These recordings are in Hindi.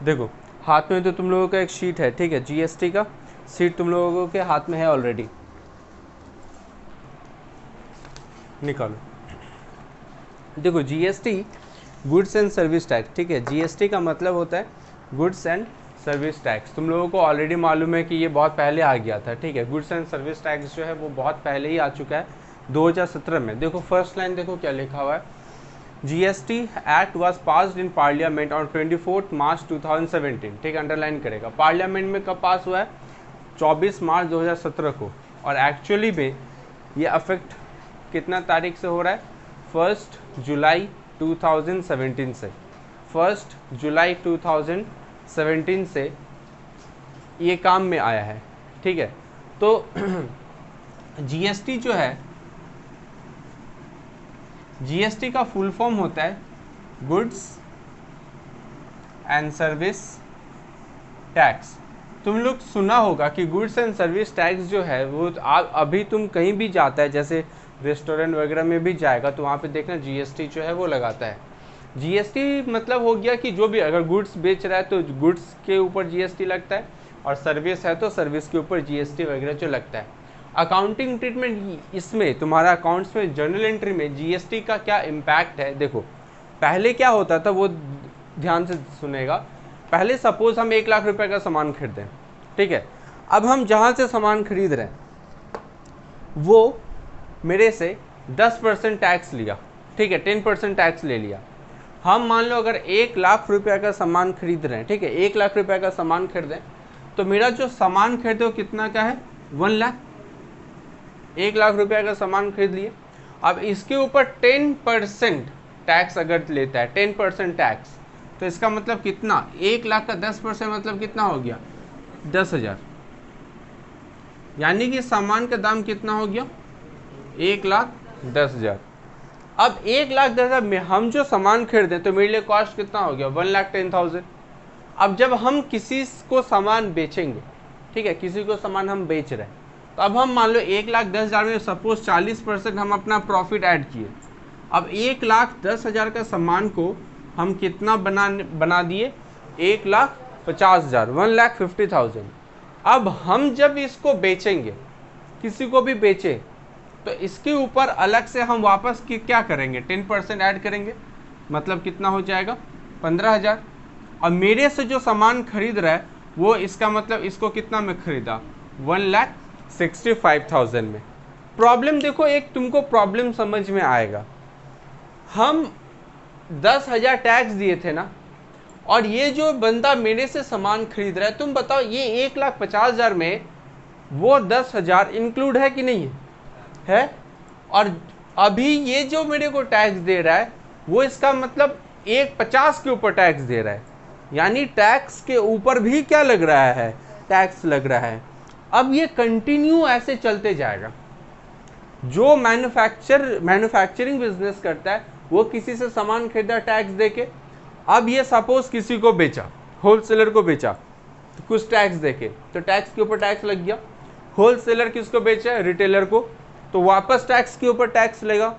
देखो हाथ में तो तुम लोगों का एक शीट है, ठीक है, जीएसटी का शीट तुम लोगों के हाथ में है ऑलरेडी, निकालो। देखो GST goods and service tax, ठीक है, जीएसटी का मतलब होता है गुड्स एंड सर्विस टैक्स। तुम लोगों को ऑलरेडी मालूम है कि ये बहुत पहले आ गया था, ठीक है, गुड्स एंड सर्विस टैक्स जो है वो बहुत पहले ही आ चुका है 2017 में। देखो फर्स्ट लाइन देखो क्या लिखा हुआ है, GST act was passed in parliament on 24 मार्च 2017, ठीक है, अंडरलाइन करेगा। पार्लियामेंट में कब पास हुआ है? 24 मार्च 2017 को। और एक्चुअली में ये अफेक्ट कितना तारीख से हो रहा है? 1 जुलाई 2017 से, 1 जुलाई 2017 से ये काम में आया है, ठीक है। तो जीएसटी जो है, जीएसटी का फुल फॉर्म होता है गुड्स एंड सर्विस टैक्स। तुम लोग सुना होगा कि गुड्स एंड सर्विस टैक्स जो है वो अभी तुम कहीं भी जाता है, जैसे रेस्टोरेंट वगैरह में भी जाएगा तो वहाँ पे देखना जीएसटी जो है वो लगाता है। जीएसटी मतलब हो गया कि जो भी अगर गुड्स बेच रहा है तो गुड्स के ऊपर जीएसटी लगता है, और सर्विस है तो सर्विस के ऊपर जीएसटी वगैरह जो लगता है। अकाउंटिंग ट्रीटमेंट इसमें तुम्हारा अकाउंट्स में जर्नल एंट्री में जीएसटी का क्या इम्पैक्ट है, देखो पहले क्या होता था वो ध्यान से सुनेगा। पहले सपोज हम 1 लाख रुपए का सामान खरीदें, ठीक है, अब हम जहाँ से सामान खरीद रहे हैं वो मेरे से 10% टैक्स लिया, ठीक है, 10% टैक्स ले लिया। हम मान लो अगर 1 लाख रुपए का सामान खरीद रहे हैं, ठीक है, 1 लाख रुपए का सामान खरीदें तो मेरा जो सामान खरीदे वो कितना का है? 1 लाख। 1 लाख रुपए का सामान खरीद लिए, अब इसके ऊपर 10% टैक्स अगर लेता है, 10% टैक्स, तो इसका मतलब कितना? 1 लाख का 10% मतलब कितना हो गया? 10,000। यानी कि सामान का दाम कितना हो गया? 1,10,000। अब 1,10,000 में हम जो सामान खरीदें तो मेरे लिए कॉस्ट कितना हो गया? 1,10,000। अब जब हम किसी को सामान बेचेंगे, ठीक है, किसी को सामान हम बेच रहे हैं, तो अब हम मान लो 1,10,000 में सपोज 40% हम अपना प्रॉफिट ऐड किए। अब 1,10,000 का सामान को हम कितना बना दिए? 1,50,000, 1,50,000। अब हम जब इसको बेचेंगे, किसी को भी बेचे, तो इसके ऊपर अलग से हम वापस क्या करेंगे? 10% ऐड करेंगे, मतलब कितना हो जाएगा? 15,000। और मेरे से जो सामान खरीद रहा है वो इसका मतलब इसको कितना में खरीदा? 1,65,000 में। प्रॉब्लम देखो, एक तुमको प्रॉब्लम समझ में आएगा। हम 10,000 टैक्स दिए थे ना, और ये जो बंदा मेरे से सामान खरीद रहा है, तुम बताओ ये 1,50,000 में वो 10,000 इंक्लूड है कि नहीं है? और अभी ये जो मेरे को टैक्स दे रहा है वो इसका मतलब 1,50 के ऊपर टैक्स दे रहा है, यानी टैक्स के ऊपर भी क्या लग रहा है? टैक्स लग रहा है। अब ये कंटिन्यू ऐसे चलते जाएगा। जो मैन्युफैक्चरिंग बिजनेस करता है वो किसी से सामान खरीदा टैक्स देके, अब ये सपोज किसी को बेचा, होलसेलर को बेचा, तो कुछ टैक्स देके, तो टैक्स के ऊपर टैक्स लग गया। होलसेलर किसको बेचा? रिटेलर को, तो वापस टैक्स के ऊपर टैक्स लेगा,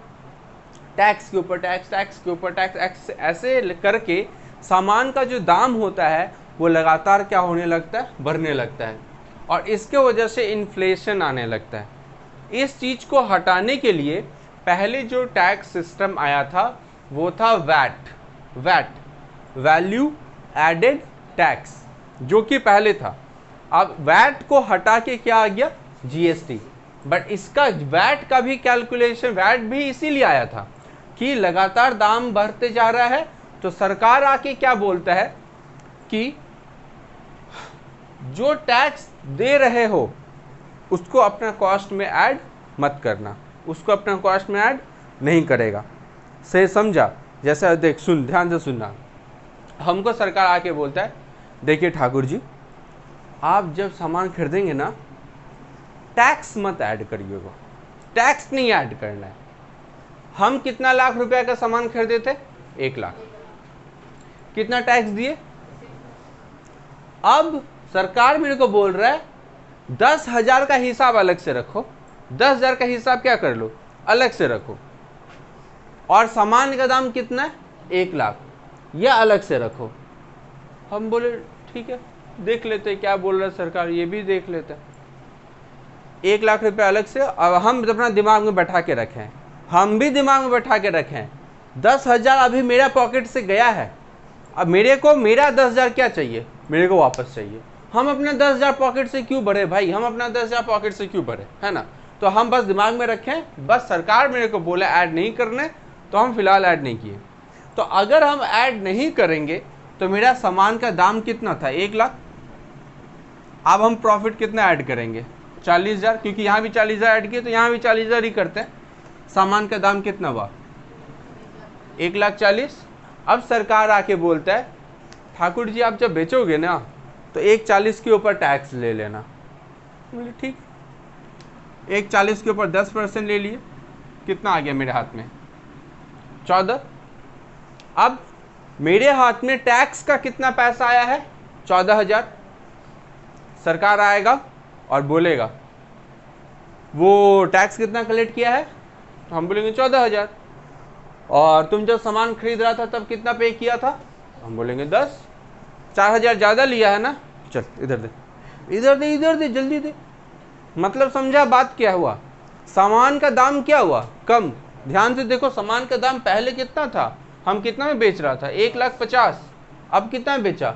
टैक्स के ऊपर टैक्स, टैक्स के ऊपर टैक्स, ऐसे करके सामान का जो दाम होता है वो लगातार क्या होने लगता है? बढ़ने लगता है, और इसके वजह से इन्फ्लेशन आने लगता है। इस चीज़ को हटाने के लिए पहले जो टैक्स सिस्टम आया था वो था वैट, वैल्यू एडेड टैक्स, जो कि पहले था। अब वैट को हटा के क्या आ गया? जीएसटी। बट इसका वैट का भी कैलकुलेशन, वैट भी इसीलिए आया था कि लगातार दाम बढ़ते जा रहा है, तो सरकार आके क्या बोलता है कि जो टैक्स दे रहे हो उसको अपना कॉस्ट में ऐड मत करना, उसको अपना कॉस्ट में ऐड नहीं करेगा। से समझा? जैसे देख, सुन, ध्यान से सुनना। हमको सरकार आके बोलता है, देखिए ठाकुर जी, आप जब सामान खरीदेंगे ना, टैक्स मत ऐड करिएगा, टैक्स नहीं ऐड करना है। हम कितना लाख रुपए का सामान खरीदे थे? 1 लाख। कितना टैक्स दिए? अब सरकार मेरे को बोल रहा है 10,000 का हिसाब अलग से रखो, 10,000 का हिसाब क्या कर लो? अलग से रखो, और सामान का दाम कितना है? 1 लाख, यह अलग से रखो। हम बोले ठीक है देख लेते क्या बोल रहा है सरकार, ये भी देख लेते। 1 लाख रुपए अलग से, अब हम अपना दिमाग में बैठा के रखें, हम भी दिमाग में बैठा के रखें 10,000 अभी मेरा पॉकेट से गया है, अब मेरे को मेरा 10,000 क्या चाहिए, मेरे को वापस चाहिए। हम अपने 10,000 पॉकेट से क्यों भरे भाई, हम अपना 10,000 पॉकेट से क्यों भरे, है ना। तो हम बस दिमाग में रखें, बस सरकार मेरे को बोले ऐड नहीं करने, तो हम फिलहाल ऐड नहीं किए। तो अगर हम ऐड नहीं करेंगे तो मेरा सामान का दाम कितना था, 1,00,000। अब हम प्रॉफिट कितना ऐड करेंगे, 40,000, क्योंकि यहाँ भी 40,000 ऐड किए तो यहाँ भी 40,000 ही करते हैं। सामान का दाम कितना हुआ, 1,40,000। अब सरकार आके बोलता है ठाकुर जी आप जब बेचोगे ना तो 1,40,000 के ऊपर टैक्स ले लेना। बोले ठीक, 1,40,000 के ऊपर 10% ले लिए, कितना आ गया मेरे हाथ में, 14। अब मेरे हाथ में टैक्स का कितना पैसा आया है, 14,000। सरकार आएगा और बोलेगा वो टैक्स कितना कलेक्ट किया है, तो हम बोलेंगे 14,000। और तुम जब सामान खरीद रहा था तब कितना पे किया था, हम बोलेंगे 10। 4,000 ज़्यादा लिया है ना, चल इधर दे, इधर दे, इधर दे, जल्दी दे। मतलब समझा बात क्या हुआ, सामान का दाम क्या हुआ, कम। ध्यान से देखो सामान का दाम पहले कितना था, हम कितना में बेच रहा था, 1,50,000, अब कितना में बेचा,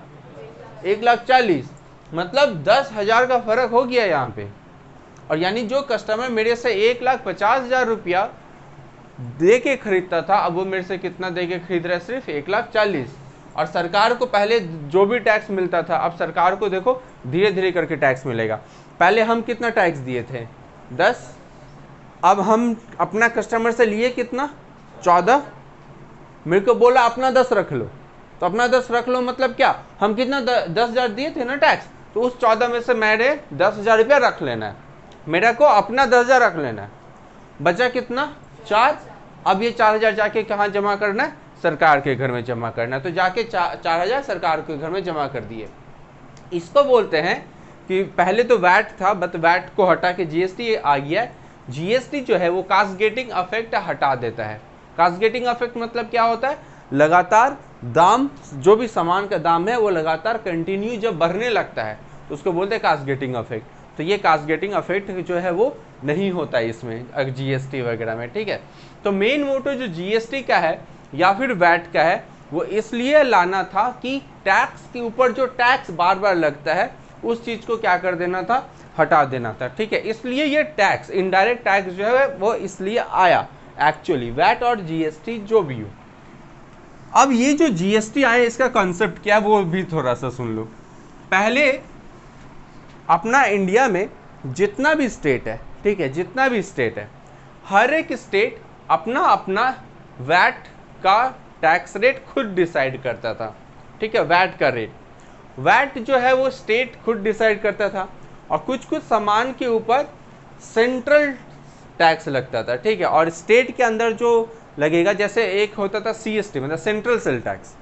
1,40,000। मतलब 10,000 का फर्क हो गया यहाँ पे। और यानी जो कस्टमर मेरे से 1,50,000 रुपया दे के खरीदता था, अब वो मेरे से कितना दे के खरीद रहा है, सिर्फ 1,40,000। और सरकार को पहले जो भी टैक्स मिलता था, अब सरकार को देखो धीरे धीरे करके टैक्स मिलेगा। पहले हम कितना टैक्स दिए थे, 10। अब हम अपना कस्टमर से लिए कितना, 14। मेरे को बोला अपना 10 रख लो, तो अपना 10 रख लो मतलब क्या, हम कितना 10,000 दिए थे ना टैक्स, तो उस 14 में से मेरे 10,000 रुपया रख लेना है, मेरा को अपना 10,000 रख लेना है। बचा कितना, 4। अब ये 4,000 जाके कहाँ जमा करना है, सरकार के घर में जमा करना है। तो जाके 4,000 सरकार के घर में जमा कर दिए। इसको बोलते हैं कि पहले तो वैट था, बट वैट को हटा के जीएसटी आ गया है। जीएसटी जो है वो कास्केडिंग इफेक्ट हटा देता है। कास्केडिंग इफेक्ट मतलब क्या होता है, लगातार दाम, जो भी सामान का दाम है वो लगातार कंटिन्यू जब बढ़ने लगता है तो उसको बोलते हैं कास्केडिंग इफेक्ट। तो ये कास्केडिंग इफेक्ट जो है वो नहीं होता है इसमें जीएसटी वगैरह में, ठीक है। तो मेन मोटो जो जीएसटी का है या फिर वैट का है वो इसलिए लाना था कि टैक्स के ऊपर जो टैक्स बार बार लगता है उस चीज को क्या कर देना था, हटा देना था, ठीक है। इसलिए ये टैक्स, इनडायरेक्ट टैक्स जो है वो इसलिए आया एक्चुअली, वैट और जीएसटी जो भी हो। अब ये जो जीएसटी आया इसका कॉन्सेप्ट क्या वो भी थोड़ा सा सुन लो। पहले अपना इंडिया में जितना भी स्टेट है, ठीक है, जितना भी स्टेट है, हर एक स्टेट अपना अपना वैट का टैक्स रेट खुद डिसाइड करता था, ठीक है। वैट का रेट, वैट जो है वो स्टेट खुद डिसाइड करता था। और कुछ कुछ सामान के ऊपर सेंट्रल टैक्स लगता था, ठीक है। और स्टेट के अंदर जो लगेगा, जैसे एक होता था सीएसटी, मतलब सेंट्रल सेल टैक्स।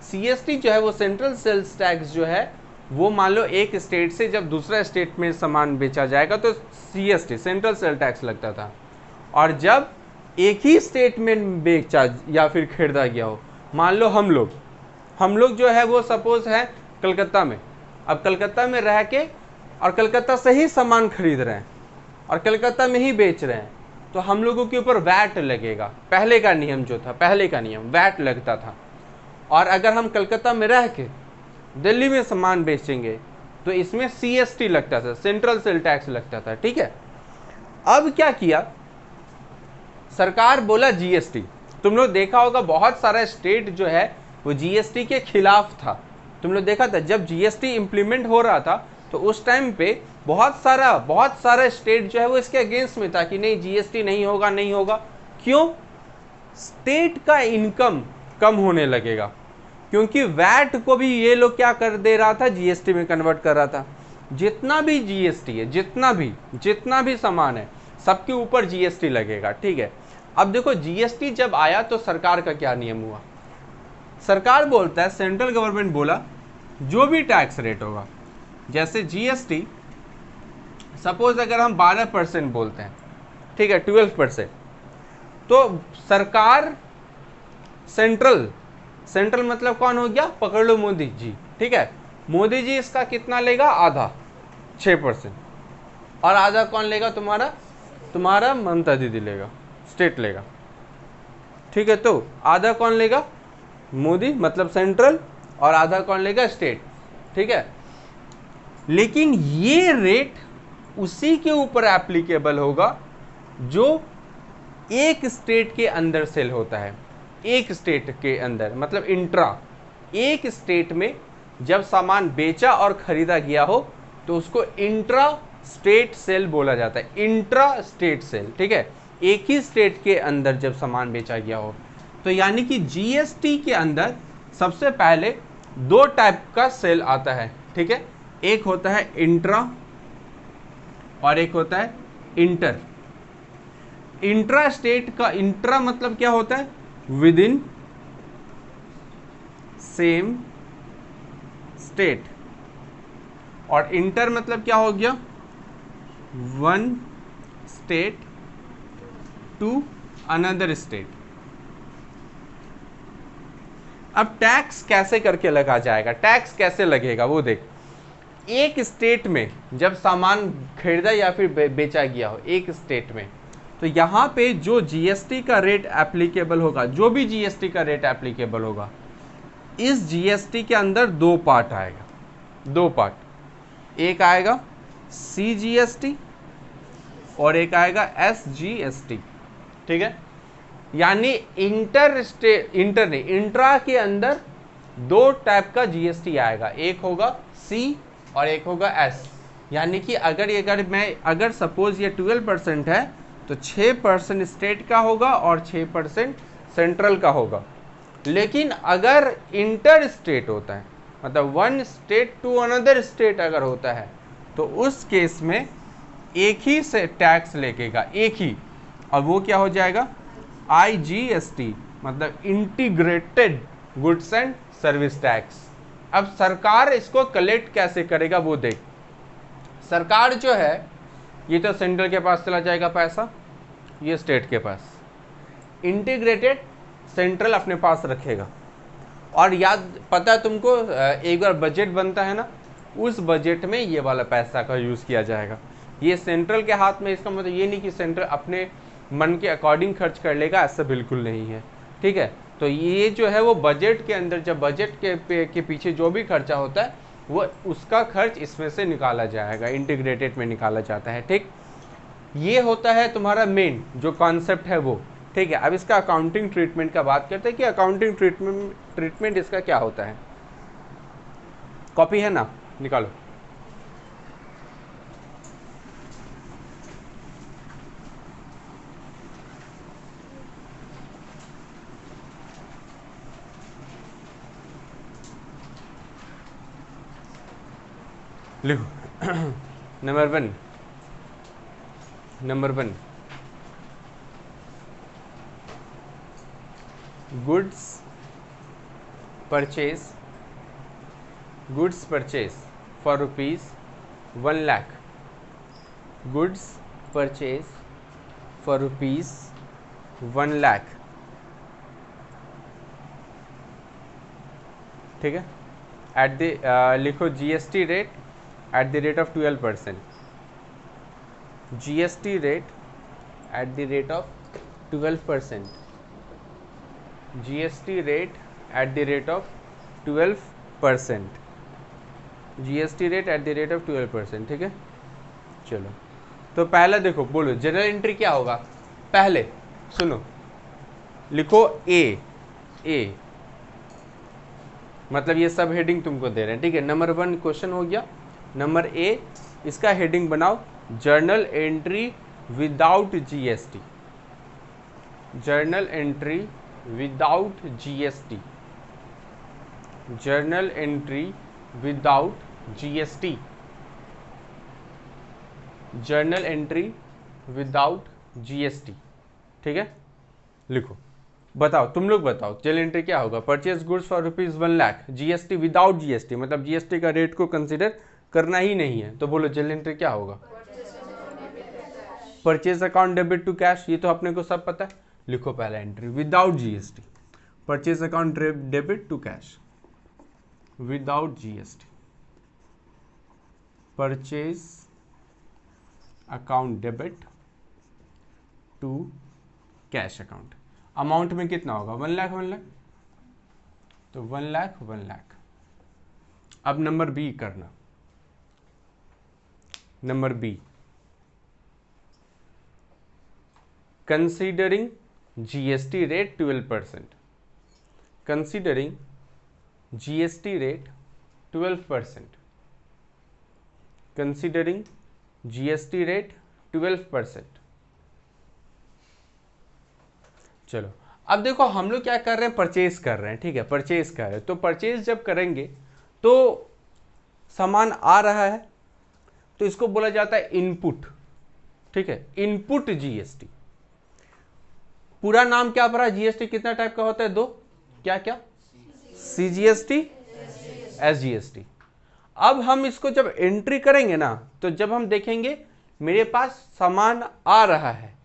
सीएसटी जो है वो सेंट्रल सेल्स टैक्स जो है वो मान लो एक स्टेट से जब दूसरा स्टेट में सामान बेचा जाएगा तो सीएसटी, सेंट्रल सेल टैक्स लगता था। और जब एक ही स्टेट में बेचा या फिर खरीदा गया हो, मान लो हम लोग जो है वो सपोज है कलकत्ता में, अब कलकत्ता में रह के और कलकत्ता से ही सामान खरीद रहे हैं और कलकत्ता में ही बेच रहे हैं, तो हम लोगों के ऊपर वैट लगेगा। पहले का नियम जो था, पहले का नियम वैट लगता था। और अगर हम कलकत्ता में रह के दिल्ली में सामान बेचेंगे तो इसमें सीएसटी लगता था, सेंट्रल सेल टैक्स लगता था, ठीक है। अब क्या किया सरकार, बोला जीएसटी। तुम लोग देखा होगा बहुत सारा स्टेट जो है वो जीएसटी के खिलाफ था। तुम लोग देखा था जब जीएसटी इंप्लीमेंट हो रहा था तो उस टाइम पे बहुत सारा स्टेट जो है वो इसके अगेंस्ट में था कि नहीं जीएसटी नहीं होगा, नहीं होगा। क्यों? स्टेट का इनकम कम होने लगेगा, क्योंकि वैट को भी ये लोग क्या कर दे रहा था, जीएसटी में कन्वर्ट कर रहा था। जितना भी जीएसटी है, जितना भी सामान है, सबके ऊपर जीएसटी लगेगा, ठीक है। अब देखो जीएसटी जब आया तो सरकार का क्या नियम हुआ, सरकार बोलता है, सेंट्रल गवर्नमेंट बोला जो भी टैक्स रेट होगा, जैसे जीएसटी सपोज अगर हम 12% बोलते हैं, ठीक है, 12%, तो सरकार सेंट्रल मतलब कौन हो गया, पकड़ लो मोदी जी, ठीक है। मोदी जी इसका कितना लेगा, आधा 6%, और आधा कौन लेगा, तुम्हारा ममता दीदी लेगा, स्टेट लेगा, ठीक है। तो आधा कौन लेगा, मोदी मतलब सेंट्रल, और आधा कौन लेगा, स्टेट, ठीक है। लेकिन ये रेट उसी के ऊपर एप्लीकेबल होगा जो एक स्टेट के अंदर सेल होता है, एक स्टेट के अंदर मतलब इंट्रा, एक स्टेट में जब सामान बेचा और खरीदा गया हो तो उसको इंट्रा स्टेट सेल बोला जाता है, इंट्रा स्टेट सेल, ठीक है। एक ही स्टेट के अंदर जब सामान बेचा गया हो तो यानी कि जीएसटी के अंदर सबसे पहले दो टाइप का सेल आता है, ठीक है। एक होता है इंट्रा और एक होता है इंटर। इंट्रा स्टेट का, इंट्रा मतलब क्या होता है, विद इन सेम स्टेट, और इंटर मतलब क्या हो गया, one state to another state. अब टैक्स कैसे करके लगा जाएगा, टैक्स कैसे लगेगा वो देख। एक स्टेट में जब सामान खरीदा या फिर बेचा गया हो एक स्टेट में, तो यहाँ पे जो जीएसटी का रेट एप्लीकेबल होगा, जो भी जीएसटी का रेट एप्लीकेबल होगा, इस जीएसटी के अंदर दो पार्ट आएगा, दो पार्ट, एक आएगा सीजीएसटी और एक आएगा एसजीएसटी, ठीक है। यानी इंट्रा के अंदर दो टाइप का जीएसटी आएगा, एक होगा सी और एक होगा एस। यानी कि अगर सपोज ये 12% है तो 6% स्टेट का होगा और 6% सेंट्रल का होगा। लेकिन अगर इंटर स्टेट होता है, मतलब one state to another state अगर होता है, तो उस केस में एक ही से टैक्स लगेगा, एक ही, और वो क्या हो जाएगा, आईजीएसटी, मतलब integrated goods and service tax. अब सरकार इसको कलेक्ट कैसे करेगा वो देख। सरकार जो है, ये तो सेंट्रल के पास चला जाएगा पैसा, ये स्टेट के पास, इंटीग्रेटेड सेंट्रल अपने पास रखेगा। और याद पता है तुमको, एक बार बजट बनता है ना, उस बजट में ये वाला पैसा का यूज़ किया जाएगा। ये सेंट्रल के हाथ में, इसका मतलब ये नहीं कि सेंट्रल अपने मन के अकॉर्डिंग खर्च कर लेगा, ऐसा बिल्कुल नहीं है, ठीक है। तो ये जो है वो बजट के अंदर, जब बजट के पीछे जो भी खर्चा होता है वो उसका खर्च इसमें से निकाला जाएगा, इंटीग्रेटेड में निकाला जाता है, ठीक। ये होता है तुम्हारा मेन जो कॉन्सेप्ट है वो, ठीक है। अब इसका अकाउंटिंग ट्रीटमेंट का बात करते हैं कि अकाउंटिंग ट्रीटमेंट इसका क्या होता है। कॉपी है ना, निकालो। लिखो number one, goods purchase for ₹1 lakh, goods purchase for ₹1 lakh, ठीक है। एट द लिखो GST rate at the rate of 12%, GST rate at the rate of 12%, GST rate at the rate of 12%, GST rate at the rate of 12%, ठीक है। चलो तो पहले देखो, बोलो जनरल एंट्री क्या होगा। पहले सुनो, लिखो ए मतलब ये सब हेडिंग तुमको दे रहे हैं, ठीक है। नंबर 1 क्वेश्चन हो गया। नंबर ए, इसका हेडिंग बनाओ journal entry without GST, journal entry without GST, journal entry without GST, journal entry without GST, ठीक है। लिखो, बताओ तुम लोग बताओ जर्नल एंट्री क्या होगा। Purchase goods for ₹1 lakh, GST without GST, मतलब जीएसटी का रेट को कंसीडर करना ही नहीं है, तो बोलो जर्नल एंट्री क्या होगा। Purchase account debit to cash, ये तो अपने को सब पता है। लिखो पहला entry without GST, purchase account debit to cash, without GST, purchase account debit to cash account. Amount में कितना होगा? 1 लाख 1 लाख, तो 1 लाख 1 लाख। अब नंबर बी करना। Number B, considering GST rate 12%, considering GST rate 12%, considering GST rate 12%। चलो अब देखो हम लोग क्या कर रहे हैं, परचेज कर रहे हैं, ठीक है, परचेज कर रहे हैं। तो परचेज जब करेंगे तो सामान आ रहा है तो इसको बोला जाता है इनपुट, ठीक है, इनपुट जीएसटी। पूरा नाम क्या पड़ा? जीएसटी कितना टाइप का होता है? 2। क्या क्या? CGST, SGST. अब हम इसको जब एंट्री करेंगे ना, तो जब हम देखेंगे मेरे पास सामान आ रहा है,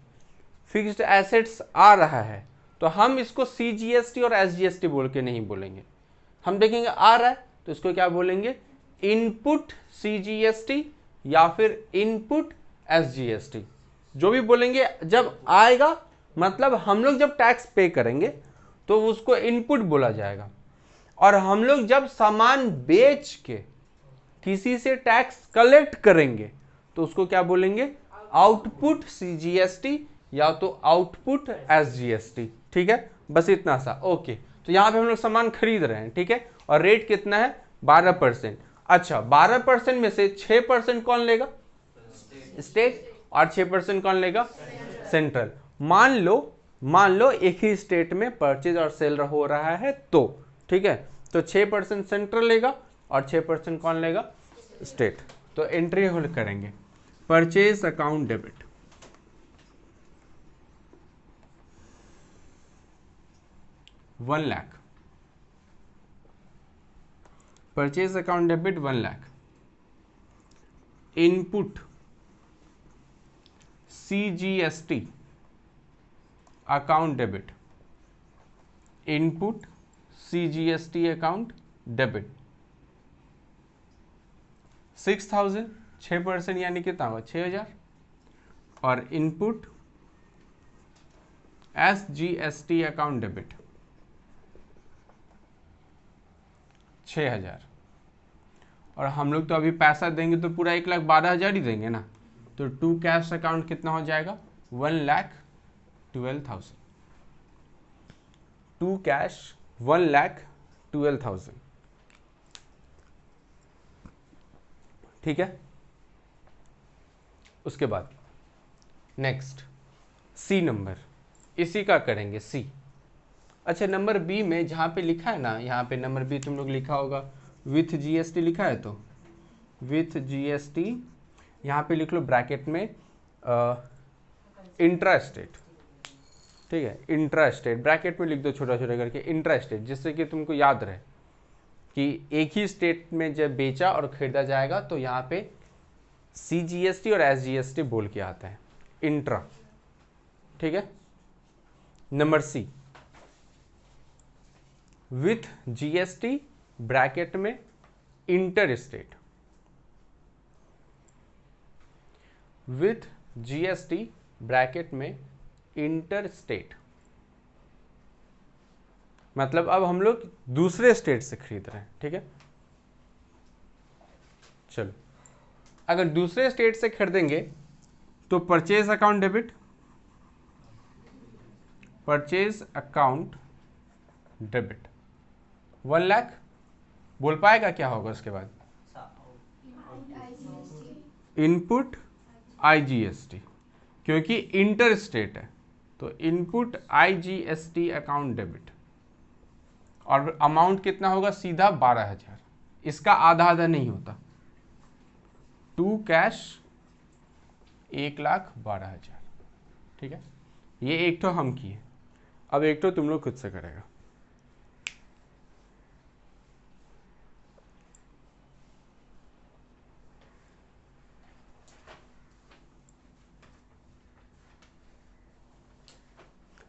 फिक्स्ड एसेट्स आ रहा है, तो हम इसको सीजीएसटी और एसजीएसटी बोल के नहीं बोलेंगे। हम देखेंगे आ रहा है तो इसको क्या बोलेंगे? इनपुट सीजीएसटी या फिर इनपुट एसजीएसटी, जो भी बोलेंगे। जब आएगा मतलब हम लोग जब टैक्स पे करेंगे तो उसको इनपुट बोला जाएगा, और हम लोग जब सामान बेच के किसी से टैक्स कलेक्ट करेंगे तो उसको क्या बोलेंगे? आउटपुट सीजीएसटी या तो आउटपुट एसजीएसटी। ठीक है, बस इतना सा। ओके, तो यहाँ पे हम लोग सामान खरीद रहे हैं, ठीक है, और रेट कितना है? 12%। अच्छा, 12% में से 6% कौन लेगा? स्टेट। और 6% कौन लेगा? सेंट्रल। मान लो एक ही स्टेट में परचेज और सेल हो रहा है तो, ठीक है, तो 6% सेंट्रल लेगा और 6% कौन लेगा? स्टेट। तो एंट्री होल्ड करेंगे, purchase account debit, one lakh, purchase account debit 1 lakh, input CGST account debit, input CGST account debit 6000, 6% यानी कितना होगा? 6000, और इनपुट एसजीएसटी अकाउंट डेबिट 6000। और हम लोग तो अभी पैसा देंगे तो पूरा 1,12,000 ही देंगे ना, तो टू कैश अकाउंट कितना हो जाएगा? 1,12,000। To cash 1,12,000। ठीक है, उसके बाद नेक्स्ट सी नंबर, इसी का करेंगे सी। अच्छा, नंबर बी में जहाँ पे लिखा है ना, यहाँ पे नंबर बी तुम लोग लिखा होगा विथ जीएसटी लिखा है, तो विथ जीएसटी यहाँ पे लिख लो ब्रैकेट में इंट्रा स्टेट। ठीक है, इंट्रा स्टेट ब्रैकेट में लिख दो छोटा छोटा करके, इंट्रा स्टेट, जिससे कि तुमको याद रहे कि एक ही स्टेट में जब बेचा और खरीदा जाएगा तो यहाँ पे सीजीएसटी और एसजीएसटी बोल के आता है, इंट्रा। ठीक है, number C, with GST bracket में inter state, with GST bracket में इंटर स्टेट, मतलब अब हम लोग दूसरे स्टेट से खरीद रहे हैं। ठीक है, चलो, अगर दूसरे स्टेट से खरीदेंगे तो purchase account debit, purchase account debit 1 lakh. बोल पाएगा क्या होगा उसके बाद? इनपुट आईजीएसटी, क्योंकि इंटर स्टेट है तो इनपुट आईजीएसटी अकाउंट डेबिट, और अमाउंट कितना होगा? सीधा 12,000। इसका आधा आधा नहीं होता, टू कैश 1,12,000। ठीक है, ये एक तो हम किए, अब एक तो तुम लोग खुद से करेगा।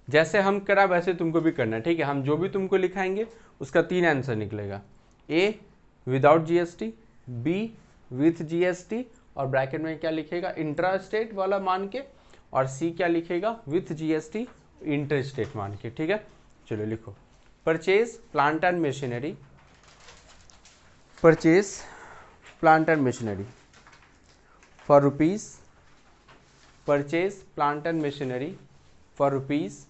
जैसे हम करा वैसे तुमको भी करना है। ठीक है, हम जो भी तुमको लिखाएंगे उसका 3 आंसर निकलेगा, A without GST, B with GST, और ब्रैकेट में क्या लिखेगा इंट्रा स्टेट वाला मान के, और सी क्या लिखेगा विथ जीएसटी इंटर स्टेट मान के। ठीक है, चलो लिखो। Purchase plant and machinery, purchase plant and machinery for rupees, purchase plant and machinery for rupees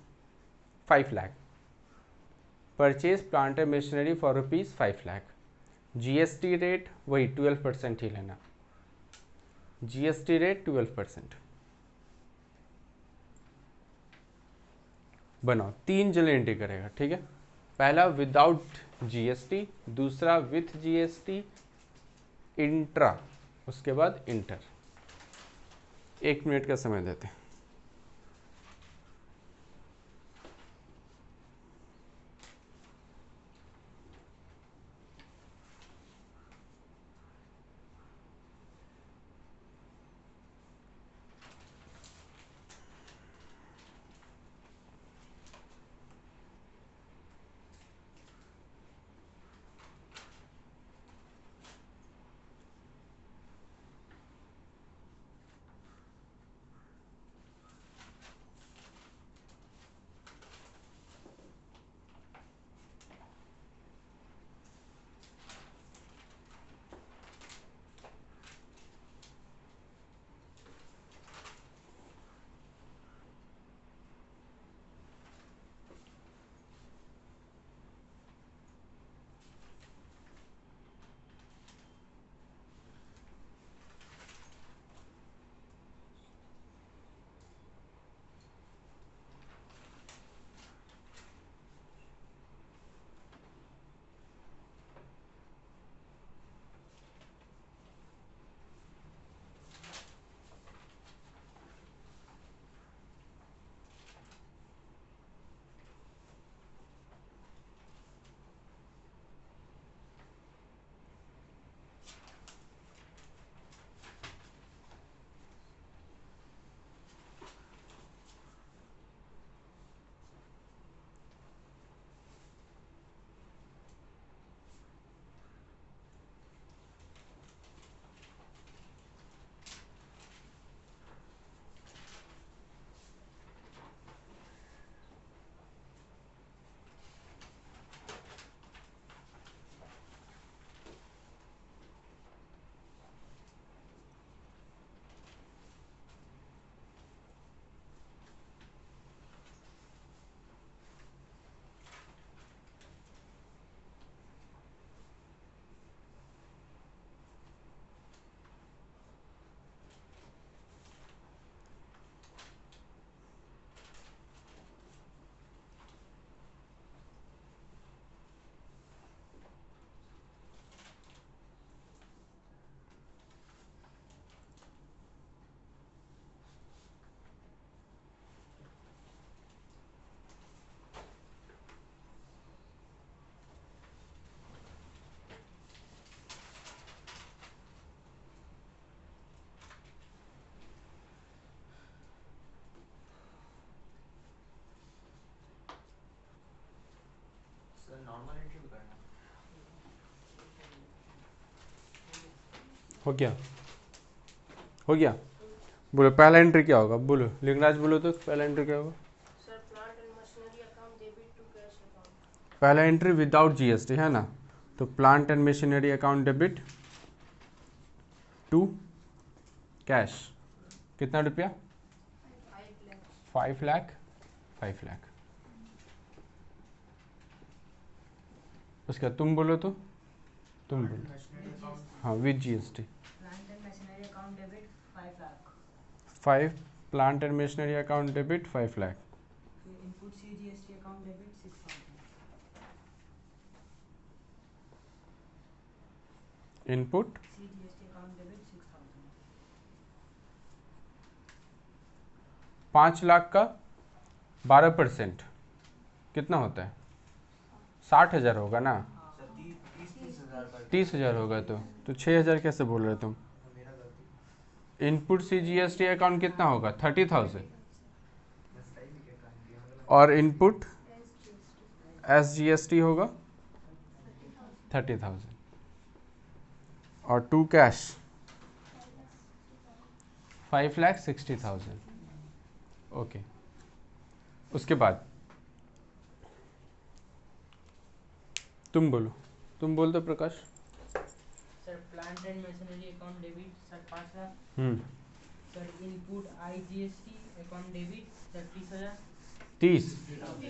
5 lakh, purchase plant and machinery for rupees 5 lakh. GST rate वही 12% ही लेना, जीएसटी रेट 12%। बनाओ, 3 जन एंट्री करेगा। ठीक है, पहला विदाउट जीएसटी, दूसरा विथ जीएसटी, इंट्रा, उसके बाद इंटर। 1 मिनट का समय देते हैं। हो गया, हो गया। बोलो पहला एंट्री क्या होगा, बोलो लिंगराज, बोलो तो पहला एंट्री क्या होगा। Sir plant and machinery account debit to cash account. पहला एंट्री विदाउट जीएसटी है ना, तो plant and machinery account debit to cash, कितना रुपया 5 लाख, 5 लाख। उसका तुम बोलो तो, तुम बोलो। हाँ with GST plant and machinery account debit 5 lakh. 5, plant and machinery account debit 5 lakh. फिर input C GST account debit 6000। Input C GST account debit 6000। 5 lakh का 12% कितना होता है, 60,000 होगा ना, 30,000 होगा, तो 6,000 कैसे बोल रहे तुम। इनपुट सी जीएसटी अकाउंट कितना होगा 30,000, और इनपुट एस जीएसटी होगा 30,000। और 2 कैश 5,60,000। ओके, उसके बाद तुम बोल दो Prakash. Sir plant and machinery account debit sir 5 lakh. Sir input IGST account debit sir 30,000। 30